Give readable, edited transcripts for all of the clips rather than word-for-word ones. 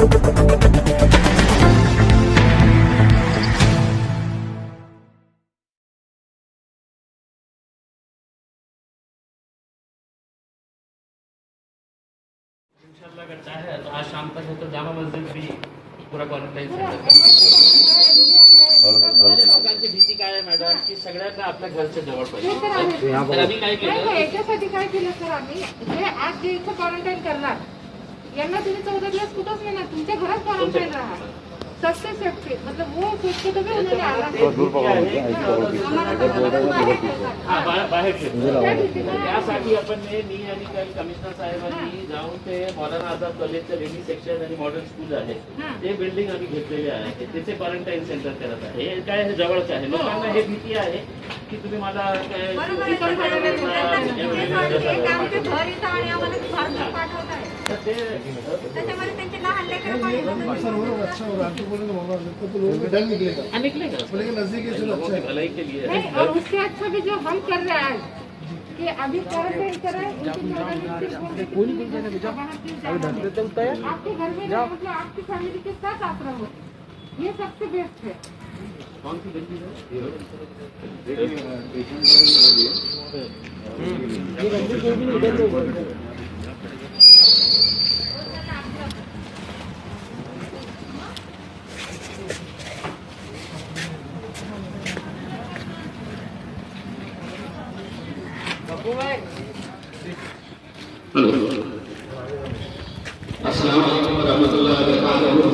इंशाल्लाह अगर चाहे तो आज शाम तक हो तो जामा मस्जिद भी पूरा क्वारंटाईन सेंटर लोकांची भीती काय आहे मॅडम की सगळ्यांना आपल्या घरच्या जवळ पाहिजे. तर आम्ही काय केलं याच्यासाठी काय केलं सर आम्ही जे आज जे इथं क्वारंटाईन करणार यांना तुम्ही 14 दिवस कुठंच नाही ना तुमच्या घरात क्वारंटाईन राहा. सबसे सेफ्टी मतलब वो सोच के तभी उन्होंने आला बाहेर त्यासाठी आपण मी आणि काही कमिशनर साहेबांनी जाऊन ते मौलाना आझाद कॉलेजचं लेडी सेक्शन आणि मॉडर्न स्कूल आहे ते बिल्डिंग आम्ही घेतलेले आहे त्याचे क्वारंटाईन सेंटर करत आहे. हे काय हे जवळच आहे. लोकांना हे भीती आहे की तुम्ही मला काय भलाई के लिए और उससे अच्छा भी जो हम कर रहे हैं कि अभी क्वारंटाइन करें आपके घर में मतलब आपकी फैमिली के साथ आप रहो ये सबसे बेस्ट है. कौन सी गलती है अस्सलाम वालेकुम रहमतुल्लाहि व बरकातहू।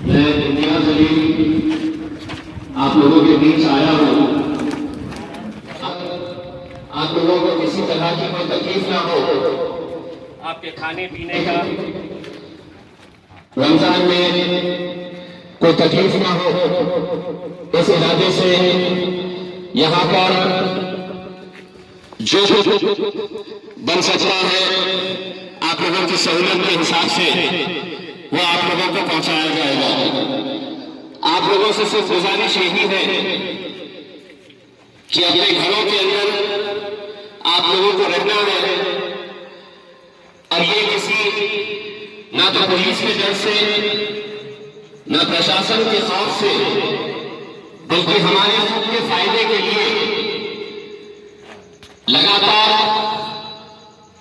मैं दुनिया जलील आप लोगों के बीच आया हूँ। आप लोगों को किसी तरह की कोई तकलीफ ना हो, आपके खाने पीने का रमजान में कोई तकलीफ ना हो, इस इरादे से यहाँ पर जो बन सकता है आप लोगों की सहूलत के हिसाब से वो आप लोगों को पहुंचाया जाएगा। आप लोगों से सिर्फ गुजारिश यही है कि अपने घरों के अंदर आप लोगों को रहना है और ये किसी ना तो पुलिस के डर से ना प्रशासन के खौफ से बल्कि हमारे खुद के फायदे के लिए लगातार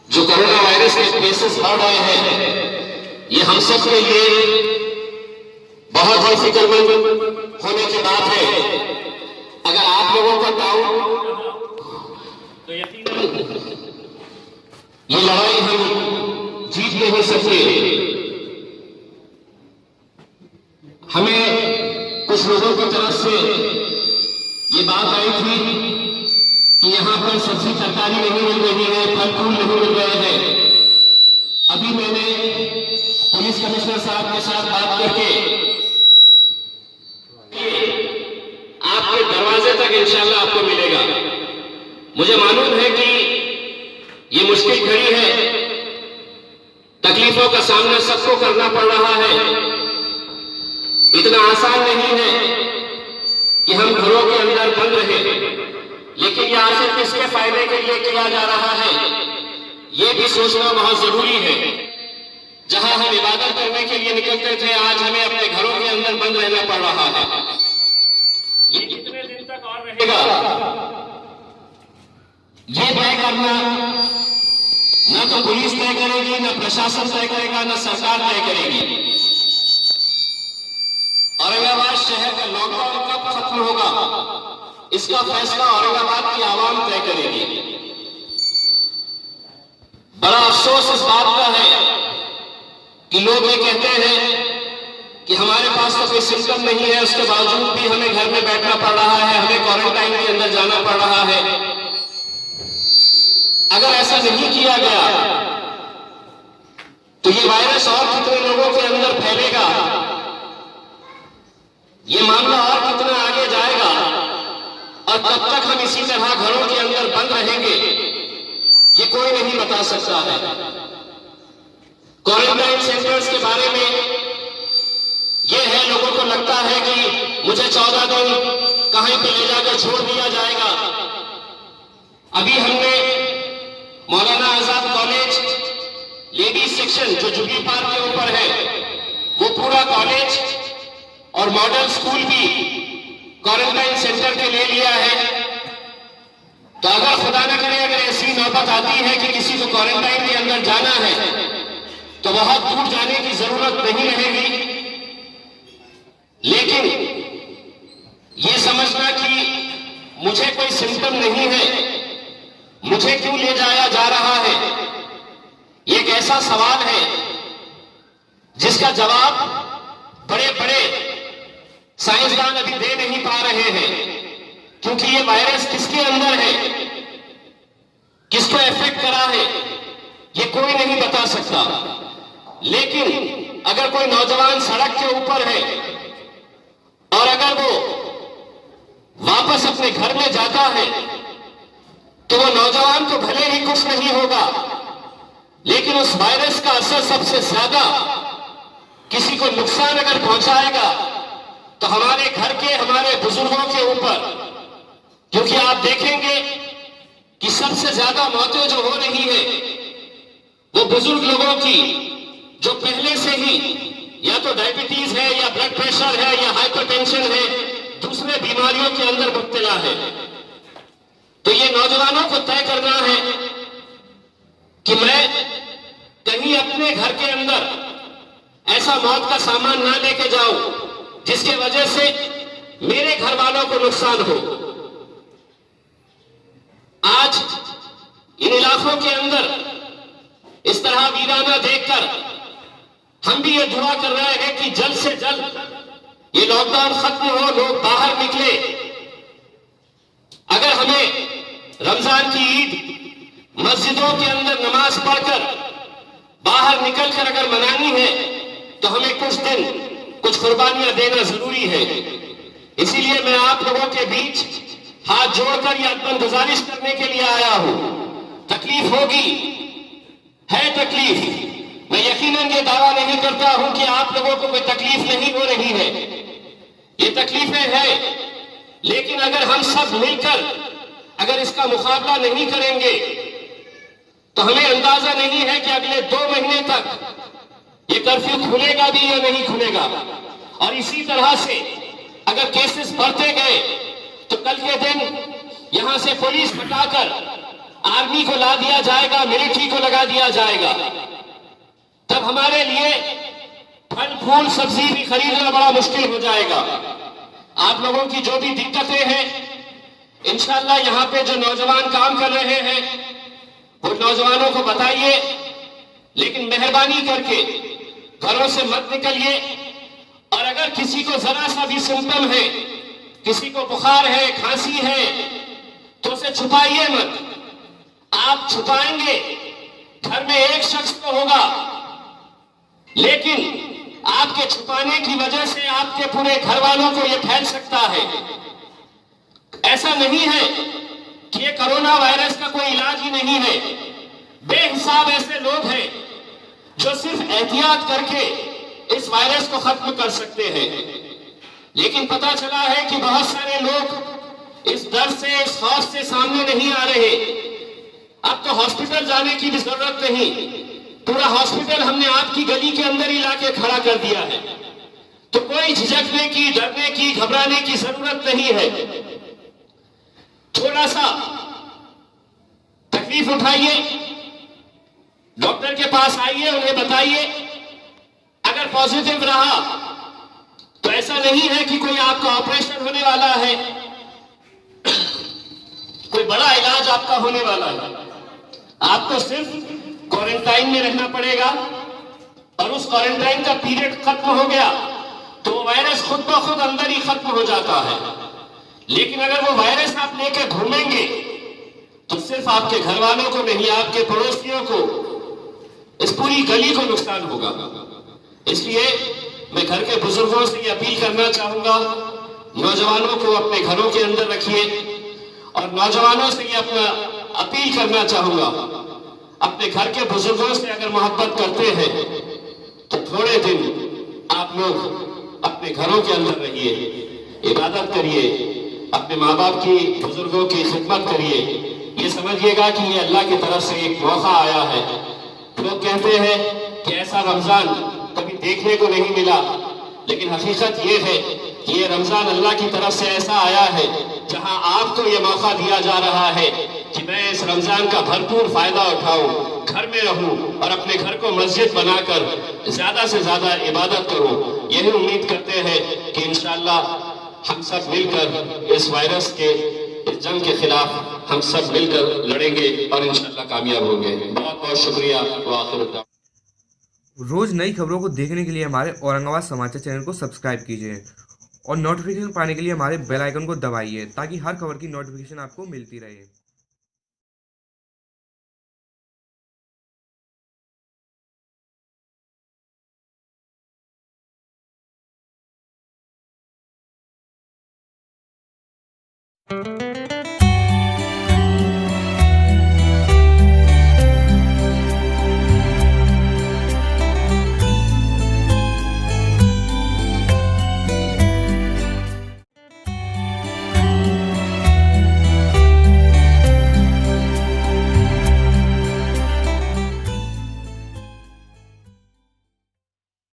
जो कोरोना वायरस के केसेस बढ़ रहे हैं ये हम सब के लिए बहुत ही फिक्रमंद होने की बात है। अगर आप लोगों का डाउट तो यकीनन ये लड़ाई हम जीत नहीं सकते। हमें कुछ लोगों की तरफ से ये बात आई थी कि यहाँ पर सब्जी तरकारी नहीं मिल रही है, फल फूल नहीं मिल रहे हैं। अभी मैंने पुलिस कमिश्नर साहब के साथ बात करके आपके दरवाजे तक इंशाल्लाह आपको मिलेगा। मुझे मालूम है कि ये मुश्किल घड़ी है, तकलीफों का सामना सबको करना पड़ रहा है। इतना आसान नहीं है कि हम घरों के अंदर बंद रहे, लेकिन ये आखिर किसके फायदे के लिए किया जा रहा है ये भी सोचना बहुत जरूरी है। जहां हम इबादत करने के लिए निकलते थे आज हमें अपने घरों के अंदर बंद रहना पड़ रहा है। ये कितने दिन तक और रहेगा ये तय करना न तो पुलिस तय करेगी, न प्रशासन तय करेगा, न सरकार तय करेगी। औरंगाबाद शहर का लॉकडाउन कब खत्म होगा इसका फैसला औरंगाबाद की आवाम तय करेगी। बड़ा अफसोस इस बात का है कि लोग ये कहते हैं कि हमारे पास तो कोई सिम्टम नहीं है, उसके बावजूद भी हमें घर में बैठना पड़ रहा है, हमें क्वारंटाइन के अंदर जाना पड़ रहा है। अगर ऐसा नहीं किया गया तो ये वायरस और कितने लोगों के अंदर फैलेगा, ये मामला और कितना आगे जाएगा और कब तक हम इसी तरह घरों के अंदर बंद रहेंगे ये कोई नहीं बता सकता है। क्वारंटाइन सेंटर्स के बारे में यह है, लोगों को लगता है कि मुझे 14 दिन कहीं पे ले जाकर छोड़ दिया जाएगा। अभी हमने Maulana Azad college ladies section जो जुबली पार्क के ऊपर है कॉलेज और मॉडल स्कूल भी क्वारंटाइन सेंटर के ले लिया है। तो अगर खुदा न करे अगर ऐसी नौबत आती है कि किसी को क्वारंटाइन के अंदर जाना है तो बहुत दूर जाने की जरूरत नहीं रहेगी। लेकिन ये समझना कि मुझे कोई सिम्टम नहीं है, मुझे क्यों ले जाया जा रहा है, ये एक ऐसा सवाल है जिसका जवाब बड़े बड़े साइंसदान अभी दे नहीं पा रहे हैं। क्योंकि ये वायरस किसके अंदर है, किसको इफेक्ट करा है, ये कोई नहीं बता सकता। लेकिन अगर कोई नौजवान सड़क के ऊपर है और अगर वो वापस अपने घर में जाता है तो वो नौजवान को भले ही कुछ नहीं होगा, लेकिन उस वायरस का असर सबसे ज्यादा किसी को नुकसान अगर पहुंचाएगा तो हमारे घर के, हमारे बुजुर्गों के ऊपर। क्योंकि आप देखेंगे कि सबसे ज्यादा मौतें जो हो रही है वो बुजुर्ग लोगों की, जो पहले से ही या तो डायबिटीज है या ब्लड प्रेशर है या हाइपरटेंशन है, दूसरे बीमारियों के अंदर मुब्तला है। तो ये नौजवानों को तय करना है कि मैं कहीं अपने घर के अंदर ऐसा मौत का सामान ना लेके जाऊं जिसके वजह से मेरे घर वालों को नुकसान हो। आज इन इलाकों के अंदर इस तरह वीराना देखकर हम भी ये दुआ कर रहे हैं कि जल्द से जल्द ये लॉकडाउन खत्म हो, लोग बाहर निकले। अगर हमें रमजान की ईद मस्जिदों के अंदर नमाज पढ़कर बाहर निकलकर अगर मनानी है तो हमें कुछ दिन कुछ कुर्बानियां देना जरूरी है। इसीलिए मैं आप लोगों के बीच हाथ जोड़कर यह अदबन गुजारिश करने के लिए आया हूं। तकलीफ होगी, है तकलीफ, मैं यकीनन ये दावा नहीं करता हूं कि आप लोगों को कोई तकलीफ नहीं हो रही है, ये तकलीफें हैं। लेकिन अगर हम सब मिलकर अगर इसका मुकाबला नहीं करेंगे तो हमें अंदाजा नहीं है कि अगले 2 महीने तक ये कर्फ्यू खुलेगा भी या नहीं खुलेगा। और इसी तरह से अगर केसेस बढ़ते गए तो कल के दिन यहां से पुलिस हटाकर आर्मी को ला दिया जाएगा, मिलिट्री को लगा दिया जाएगा। तब हमारे लिए फल फूल सब्जी भी खरीदना बड़ा मुश्किल हो जाएगा। आप लोगों की जो भी दिक्कतें हैं, इंशाअल्लाह यहां पे जो नौजवान काम कर रहे हैं वो नौजवानों को बताइए। लेकिन मेहरबानी करके घरों से मत निकलिए। और अगर किसी को जरा सा भी सिम्टम है, किसी को बुखार है, खांसी है, तो उसे छुपाइए मत। आप छुपाएंगे घर में एक शख्स को होगा, लेकिन आपके छुपाने की वजह से आपके पूरे घर वालों को यह फैल सकता है। ऐसा नहीं है कि ये कोरोना वायरस का कोई इलाज ही नहीं है। बेहिसाब ऐसे लोग हैं जो सिर्फ एहतियात करके इस वायरस को खत्म कर सकते हैं। लेकिन पता चला है कि बहुत सारे लोग इस डर से, इस खौफ से सामने नहीं आ रहे। अब तो हॉस्पिटल जाने की भी जरूरत नहीं, पूरा हॉस्पिटल हमने आपकी गली के अंदर ही लाके खड़ा कर दिया है। तो कोई झिझकने की, डरने की, घबराने की जरूरत नहीं है। थोड़ा सा तकलीफ उठाइए, डॉक्टर के पास आइए, उन्हें बताइए। अगर पॉजिटिव रहा तो ऐसा नहीं है कि कोई आपका ऑपरेशन होने वाला है, कोई बड़ा इलाज आपका होने वाला है। आपको सिर्फ क्वारंटाइन में रहना पड़ेगा और उस क्वारंटाइन का पीरियड खत्म हो गया तो वायरस खुद ब खुद अंदर ही खत्म हो जाता है। लेकिन अगर वो वायरस आप लेकर घूमेंगे तो सिर्फ आपके घर वालों को नहीं, आपके पड़ोसियों को, इस पूरी गली को नुकसान होगा। इसलिए मैं घर के बुजुर्गों से ये अपील करना चाहूंगा, नौजवानों को अपने घरों के अंदर रखिए। और नौजवानों से ये अपना अपील करना चाहूंगा, अपने घर के बुजुर्गों से अगर मोहब्बत करते हैं तो थोड़े दिन आप लोग अपने घरों के अंदर रहिए, इबादत करिए, अपने माँ बाप की, बुजुर्गों की खिदमत करिए। ये समझिएगा कि ये अल्लाह की तरफ से एक मौका आया है। लोग कहते हैं कि ऐसा रमजान कभी देखने को नहीं मिला, लेकिन हकीकत ये है कि ये रमजान अल्लाह की तरफ से ऐसा आया है जहां आपको ये मौका दिया जा रहा है कि मैं इस रमजान का भरपूर फायदा उठाऊं, घर में रहूं और अपने घर को मस्जिद बनाकर ज्यादा से ज्यादा इबादत करूं। यही उम्मीद करते हैं कि इंशाअल्लाह हम सब मिलकर इस वायरस के इस जंग के खिलाफ हम सब मिलकर लड़ेंगे और इंशाअल्लाह कामयाब होंगे। बहुत बहुत शुक्रिया। वाखिर रोज़ नई खबरों को देखने के लिए हमारे औरंगाबाद समाचार चैनल को सब्सक्राइब कीजिए और नोटिफिकेशन पाने के लिए हमारे बेल आइकन को दबाइए ताकि हर खबर की नोटिफिकेशन आपको मिलती रहे।